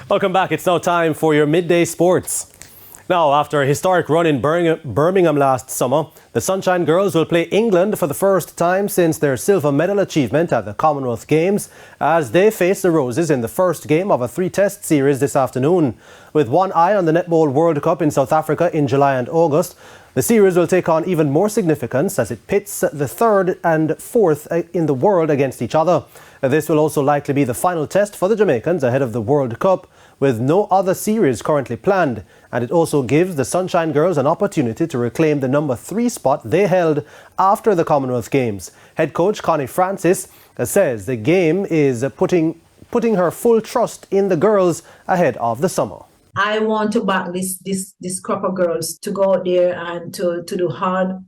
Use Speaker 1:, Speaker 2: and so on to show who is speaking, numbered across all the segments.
Speaker 1: Welcome back. It's now time for your midday sports. Now, after a historic run in Birmingham last summer, the Sunshine Girls will play England for the first time since their silver medal achievement at the Commonwealth Games as they face the Roses in the first game of a 3-test series this afternoon. With one eye on the Netball World Cup in South Africa in July and August, the series will take on even more significance as it pits the third and fourth in the world against each other. This will also likely be the final test for the Jamaicans ahead of the World Cup, with no other series currently planned, and it also gives the Sunshine Girls an opportunity to reclaim the number 3 spot they held after the Commonwealth Games. Head coach Connie Francis says the game is putting her full trust in the girls ahead of the summer.
Speaker 2: I want to back this crop of girls to go out there and to do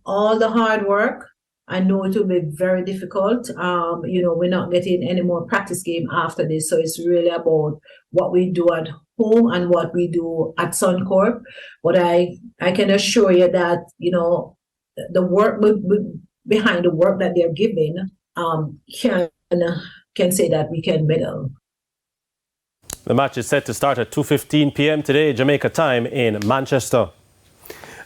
Speaker 2: all the hard work. I know it will be very difficult. We're not getting any more practice game after this. So it's really about what we do at home and what we do at Suncorp. But I can assure you that, the work behind the work that they're giving can say that we can medal.
Speaker 1: The match is set to start at 2:15 p.m. today, Jamaica time in Manchester.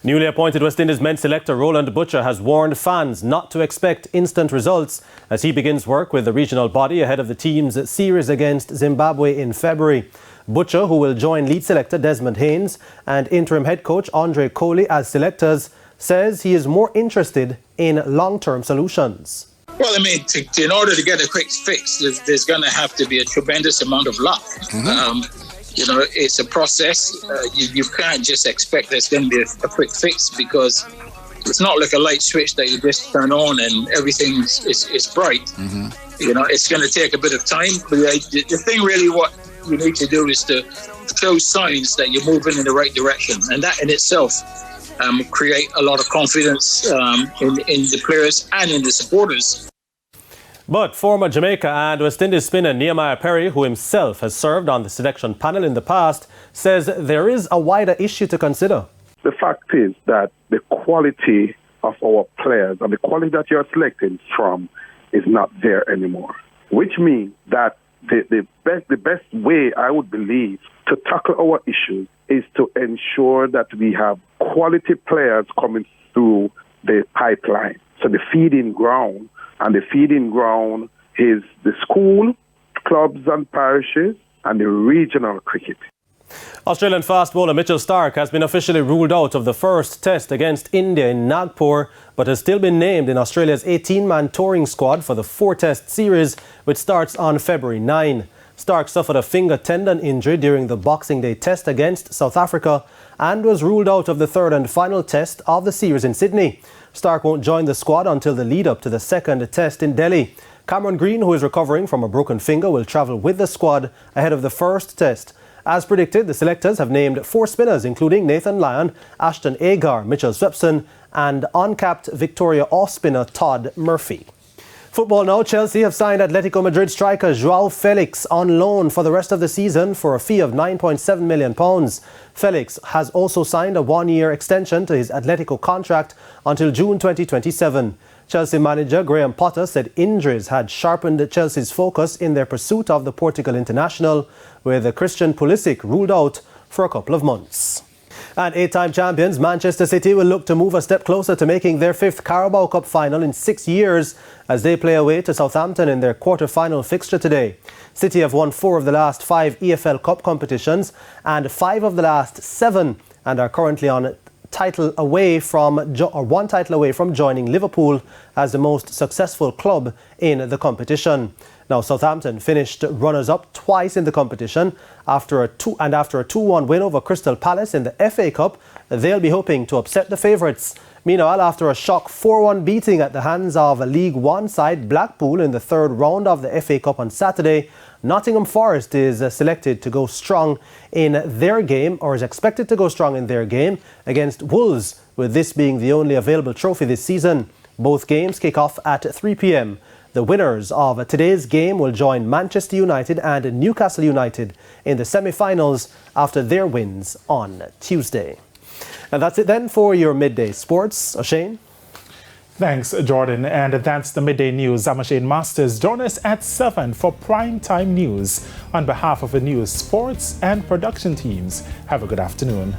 Speaker 1: Newly appointed West Indies men's selector Roland Butcher has warned fans not to expect instant results as he begins work with the regional body ahead of the team's series against Zimbabwe in February. Butcher, who will join lead selector Desmond Haynes and interim head coach Andre Coley as selectors, says he is more interested in long-term solutions.
Speaker 3: Well, in order to get a quick fix, there's going to have to be a tremendous amount of luck. It's a process. You can't just expect there's going to be a quick fix because it's not like a light switch that you just turn on and everything is bright. It's going to take a bit of time. But the thing really what you need to do is to show signs that you're moving in the right direction. And that in itself create a lot of confidence in the players and in the supporters.
Speaker 1: But former Jamaica and West Indies spinner Nehemiah Perry, who himself has served on the selection panel in the past, says there is a wider issue to consider.
Speaker 4: The fact is that the quality of our players and the quality that you're selecting from is not there anymore, which means that the best way, I would believe, to tackle our issues is to ensure that we have quality players coming through the pipeline. So the feeding ground is the school, clubs and parishes, and the regional cricket.
Speaker 1: Australian fast bowler Mitchell Starc has been officially ruled out of the first test against India in Nagpur, but has still been named in Australia's 18-man touring squad for the 4-test series, which starts on February 9. Starc suffered a finger tendon injury during the Boxing Day test against South Africa and was ruled out of the third and final test of the series in Sydney. Starc won't join the squad until the lead-up to the second test in Delhi. Cameron Green, who is recovering from a broken finger, will travel with the squad ahead of the first test. As predicted, the selectors have named 4 spinners, including Nathan Lyon, Ashton Agar, Mitchell Swepson, and uncapped Victoria off-spinner Todd Murphy. Football now. Chelsea have signed Atletico Madrid striker Joao Felix on loan for the rest of the season for a fee of £9.7 million. Felix has also signed a 1-year extension to his Atletico contract until June 2027. Chelsea manager Graham Potter said injuries had sharpened Chelsea's focus in their pursuit of the Portugal international, with Christian Pulisic ruled out for a couple of months. And 8-time champions Manchester City will look to move a step closer to making their 5th Carabao Cup final in 6 years as they play away to Southampton in their quarter-final fixture today. City have won 4 of the last 5 EFL Cup competitions and 5 of the last 7 and are currently on one title away from joining Liverpool as the most successful club in the competition. Now, Southampton finished runners-up twice in the competition after a 2-1 win over Crystal Palace in the FA Cup. They'll be hoping to upset the favourites. Meanwhile, after a shock 4-1 beating at the hands of a League One side Blackpool in the third round of the FA Cup on Saturday, Nottingham Forest is selected to go strong in their game, or is expected to go strong in their game against Wolves, with this being the only available trophy this season. Both games kick off at 3 p.m. The winners of today's game will join Manchester United and Newcastle United in the semi-finals after their wins on Tuesday. And that's it then for your midday sports. O'Shane?
Speaker 5: Thanks, Jordan. And that's the Midday News. I'm Shane Masters. Join us at 7 for Prime Time News. On behalf of the news, sports, and production teams, have a good afternoon.